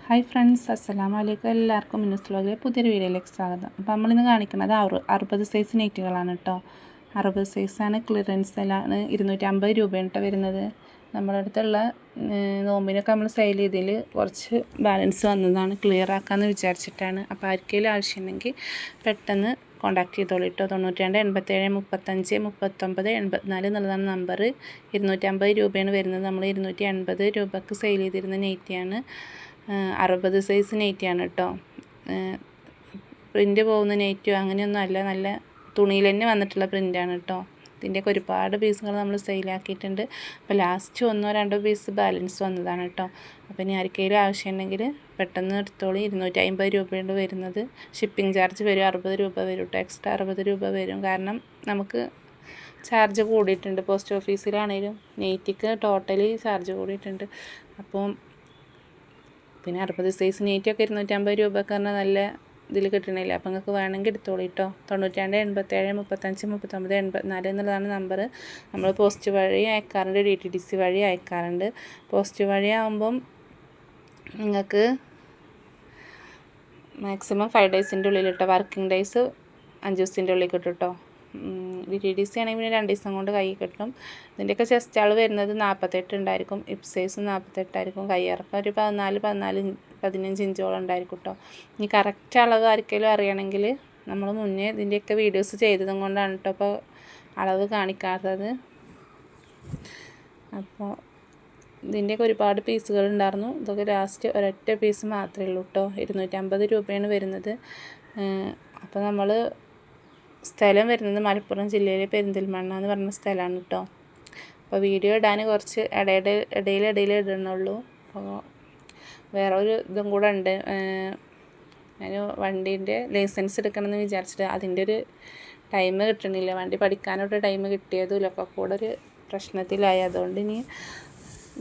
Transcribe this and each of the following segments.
Hi friends, അസ്സലാമു അലൈക്കും. എല്ലാവർക്കും മിന്നൂസ് വ്ലോഗിലെ പുതിയൊരു വീഡിയോയിലേക്ക് സ്വാഗതം. അപ്പോൾ നമ്മളിന്ന് കാണിക്കുന്നത് 60 സൈസ് നൈറ്റുകളാണ് കേട്ടോ. 60 സൈസാണ്, ക്ലിയറൻസ് സെല്ലാണ്. 250 രൂപയാണ് കേട്ടോ വരുന്നത്. നമ്മുടെ അടുത്തുള്ള നോമ്പിനൊക്കെ നമ്മൾ സെയിൽ ചെയ്തതിൽ കുറച്ച് ബാലൻസ് വന്നതാണ്, ക്ലിയർ ആക്കാമെന്ന് വിചാരിച്ചിട്ടാണ്. അപ്പോൾ ആർക്കെങ്കിലും ആവശ്യമുണ്ടെങ്കിൽ പെട്ടെന്ന് കോൺടാക്ട് ചെയ്തോളൂ കേട്ടോ. 92 87 35 39 84 എന്നുള്ളതാണ് നമ്പർ. 250 രൂപയാണ് വരുന്നത്. നമ്മൾ 280 രൂപക്ക് സെയിൽ ചെയ്തിരുന്ന നൈറ്റിയാണ്. 60 സൈസ് നൈറ്റിയാണ് കേട്ടോ. പ്രിൻ്റ് പോകുന്ന നൈറ്റോ അങ്ങനെയൊന്നും അല്ല, നല്ല തുണിയിൽ തന്നെ വന്നിട്ടുള്ള പ്രിൻ്റാണ് കേട്ടോ. ഇതിൻ്റെയൊക്കെ ഒരുപാട് പീസുകൾ നമ്മൾ സെയിലാക്കിയിട്ടുണ്ട്. അപ്പോൾ ലാസ്റ്റ് 1-2 പീസ് ബാലൻസ് വന്നതാണ് കേട്ടോ. അപ്പോൾ ഇനി ആർക്കെങ്കിലും ആവശ്യമുണ്ടെങ്കിൽ പെട്ടെന്ന് എടുത്തോളി. 250 രൂപയാണ് വരുന്നത്. ഷിപ്പിംഗ് ചാർജ് വരും 60 രൂപ വരും കേട്ടോ. എക്സ്ട്രാ 60 രൂപ വരും. കാരണം നമുക്ക് ചാർജ് കൂടിയിട്ടുണ്ട്. പോസ്റ്റ് ഓഫീസിലാണെങ്കിലും നെയ്റ്റിക്ക് ടോട്ടലി ചാർജ് കൂടിയിട്ടുണ്ട്. അപ്പം പിന്നെ 60 സൈസ് നെയ്റ്റൊക്കെ 250 രൂപയൊക്കെ പറഞ്ഞാൽ നല്ല ഇതിൽ കിട്ടണില്ല. അപ്പോൾ നിങ്ങൾക്ക് വേണമെങ്കിൽ എടുത്തോളൂ കേട്ടോ. 92 87 35 39 84 എന്നുള്ളതാണ് നമ്പർ. നമ്മൾ പോസ്റ്റ് വഴി അയക്കാറുണ്ട്, DTDC വഴി അയക്കാറുണ്ട്. പോസ്റ്റ് വഴി ആകുമ്പം നിങ്ങൾക്ക് മാക്സിമം 5 ഡേയ്സിൻ്റെ ഉള്ളിൽ കേട്ടോ. വർക്കിംഗ് ഡേയ്സ് 5 ദിവസത്തിൻ്റെ ഉള്ളിൽ കിട്ടും കേട്ടോ. DTDC ആണെങ്കിൽ പിന്നെ 2 ദിവസം കൊണ്ട് കൈ കിട്ടും. ഇതിൻ്റെയൊക്കെ ചെസ്റ്റ് അളവ് വരുന്നത് 48 ഉണ്ടായിരിക്കും. ഹിപ്പ് സൈസും 48 ആയിരിക്കും. കയ്യിറക്കം ഒരു 15 ഇഞ്ചോളം ഉണ്ടായിരിക്കും കേട്ടോ. ഇനി കറക്റ്റ് അളവ് ആർക്കെങ്കിലും അറിയണമെങ്കിൽ നമ്മൾ മുന്നേ ഇതിൻ്റെയൊക്കെ വീഡിയോസ് ചെയ്തതും കൊണ്ടാണ് കേട്ടോ അപ്പോൾ അളവ് കാണിക്കാത്തത്. അപ്പോൾ ഇതിൻ്റെയൊക്കെ ഒരുപാട് പീസുകൾ ഉണ്ടായിരുന്നു. ഇതൊക്കെ ലാസ്റ്റ് ഒരൊറ്റ പീസ് മാത്രമേ ഉള്ളൂ കേട്ടോ. 250 രൂപയാണ് വരുന്നത്. അപ്പോൾ നമ്മൾ സ്ഥലം വരുന്നത് മലപ്പുറം ജില്ലയിലെ പെരിന്തൽമണ്ണ എന്ന് പറഞ്ഞ സ്ഥലമാണ് കേട്ടോ. അപ്പോൾ വീഡിയോ ഇടാൻ കുറച്ച് ഇടയിൽ ഇടണുള്ളൂ. അപ്പോൾ വേറെ ഒരു ഇതും കൂടെ ഉണ്ട്. ഞാൻ വണ്ടീൻ്റെ ലൈസൻസ് എടുക്കണമെന്ന് വിചാരിച്ചിട്ട് അതിൻ്റെ ഒരു ടൈം കിട്ടണില്ല. വണ്ടി പഠിക്കാനൊട്ട് ടൈം കിട്ടിയതുമില്ല. ഒക്കെ കൂടെ ഒരു പ്രശ്നത്തിലായി. അതുകൊണ്ട് ഇനി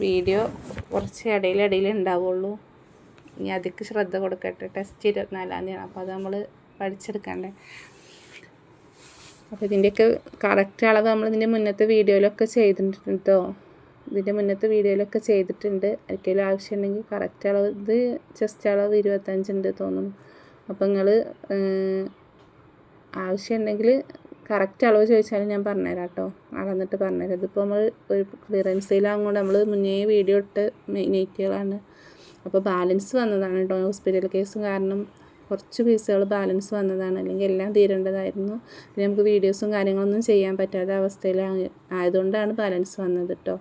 വീഡിയോ കുറച്ച് ഇടയിൽ ഉണ്ടാവുള്ളൂ. ഇനി അതിക്ക് ശ്രദ്ധ കൊടുക്കട്ടെ. ടെസ്റ്റ് 24-ാം തീയതിയാണ്. അപ്പോൾ അത് നമ്മൾ പഠിച്ചെടുക്കണ്ടേ. അപ്പോൾ ഇതിൻ്റെയൊക്കെ കറക്റ്റ് അളവ് നമ്മൾ ഇതിൻ്റെ മുന്നത്തെ വീഡിയോയിലൊക്കെ ചെയ്തിട്ടുണ്ട് കേട്ടോ. ഇതിൻ്റെ മുന്നത്തെ വീഡിയോയിലൊക്കെ ചെയ്തിട്ടുണ്ട്. ആർക്കെങ്കിലും ആവശ്യമുണ്ടെങ്കിൽ കറക്റ്റ് അളവ് ഇത് ചെസ്റ്റ് അളവ് 25 ഉണ്ട് തോന്നുന്നു. അപ്പോൾ നിങ്ങൾ ആവശ്യമുണ്ടെങ്കിൽ കറക്റ്റ് അളവ് ചോദിച്ചാലും ഞാൻ പറഞ്ഞുതരാം കേട്ടോ. അളന്നിട്ട് പറഞ്ഞുതരാം. ഇതിപ്പോൾ നമ്മൾ ഒരു ക്ലിയറൻസ് സെയിലാകുകൊണ്ട് നമ്മൾ മുന്നേ വീഡിയോ ഇട്ട് നൈറ്റുകളാണ്. അപ്പോൾ ബാലൻസ് വന്നതാണ് കേട്ടോ. ഹോസ്പിറ്റൽ കേസും കാരണം കുറച്ച് പീസുകൾ ബാലൻസ് വന്നതാണ്. അല്ലെങ്കിൽ എല്ലാം തീരേണ്ടതായിരുന്നു. പിന്നെ നമുക്ക് വീഡിയോസും കാര്യങ്ങളൊന്നും ചെയ്യാൻ പറ്റാത്ത അവസ്ഥയിൽ ആയതുകൊണ്ടാണ് ബാലൻസ് വന്നത് കേട്ടോ.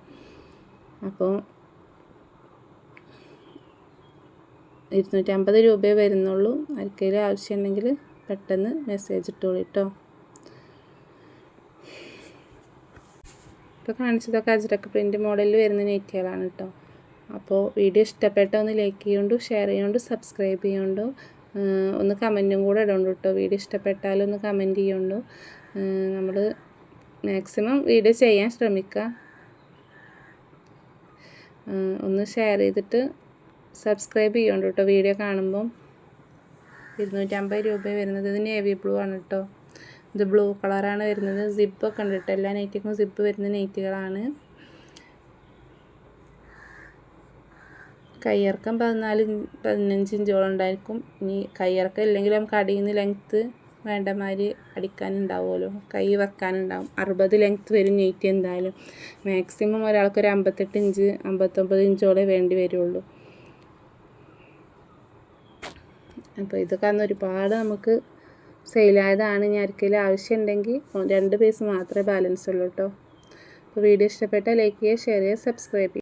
അപ്പോൾ 250 രൂപയെ വരുന്നുള്ളൂ. ആർക്കെങ്കിലും ആവശ്യമുണ്ടെങ്കിൽ പെട്ടെന്ന് മെസ്സേജ് ഇട്ടോളൂ കേട്ടോ. ഇപ്പോൾ കാണിച്ചതൊക്കെ അജ്രക്ക് പ്രിൻ്റ് മോഡലിൽ വരുന്ന നെറ്റുകളാണ് കേട്ടോ. അപ്പോൾ വീഡിയോ ഇഷ്ടപ്പെട്ട ഒന്ന് ലൈക്ക് ചെയ്യുന്നുണ്ട്, ഷെയർ ചെയ്യുന്നുണ്ട്, സബ്സ്ക്രൈബ് ചെയ്യുന്നുണ്ട്, ഒന്ന് കമൻറ്റും കൂടെ ഇടുന്നുണ്ട് കേട്ടോ. വീഡിയോ ഇഷ്ടപ്പെട്ടാലും ഒന്ന് കമൻറ്റ് ചെയ്യുന്നുണ്ട്. നമ്മൾ മാക്സിമം വീഡിയോ ചെയ്യാൻ ശ്രമിക്കുക. ഒന്ന് ഷെയർ ചെയ്തിട്ട് സബ്സ്ക്രൈബ് ചെയ്യുന്നുണ്ട് കേട്ടോ. വീഡിയോ കാണുമ്പം 250 രൂപ വരുന്നത്. ഇത് നേവി ബ്ലൂ ആണ് കേട്ടോ. ഇത് ബ്ലൂ കളറാണ് വരുന്നത്. സിപ്പൊക്കെ ഉണ്ട് കേട്ടോ. എല്ലാ നൈറ്റിക്കും സിപ്പ് വരുന്ന നൈറ്റുകളാണ്. കയ്യിറക്കം 15 ഇഞ്ചോളം ഉണ്ടായിരിക്കും. ഇനി കയ്യിറക്കം ഇല്ലെങ്കിൽ നമുക്ക് അടിയിൽ നിന്ന് ലെങ്ത്ത് വേണ്ടമാതിരി അടിക്കാനുണ്ടാവുമല്ലോ, കൈ വെക്കാനുണ്ടാവും. 60 ലെങ്ത്ത് വരും നൈറ്റി എന്തായാലും. മാക്സിമം ഒരാൾക്കൊരു 58 ഇഞ്ച് 59 ഇഞ്ചോളെ വേണ്ടി വരുള്ളൂ. അപ്പോൾ ഇതൊക്കെ അന്ന് ഒരുപാട് നമുക്ക് സെയിലായതാണ്. ഇനി ആർക്കെങ്കിലും ആവശ്യമുണ്ടെങ്കിൽ 2 പീസ് മാത്രമേ ബാലൻസ് ഉള്ളൂ കേട്ടോ. അപ്പോൾ വീഡിയോ ഇഷ്ടപ്പെട്ടാൽ ലൈക്ക് ചെയ്യുക, ഷെയർ ചെയ്യുക, സബ്സ്ക്രൈബ് ചെയ്യുക.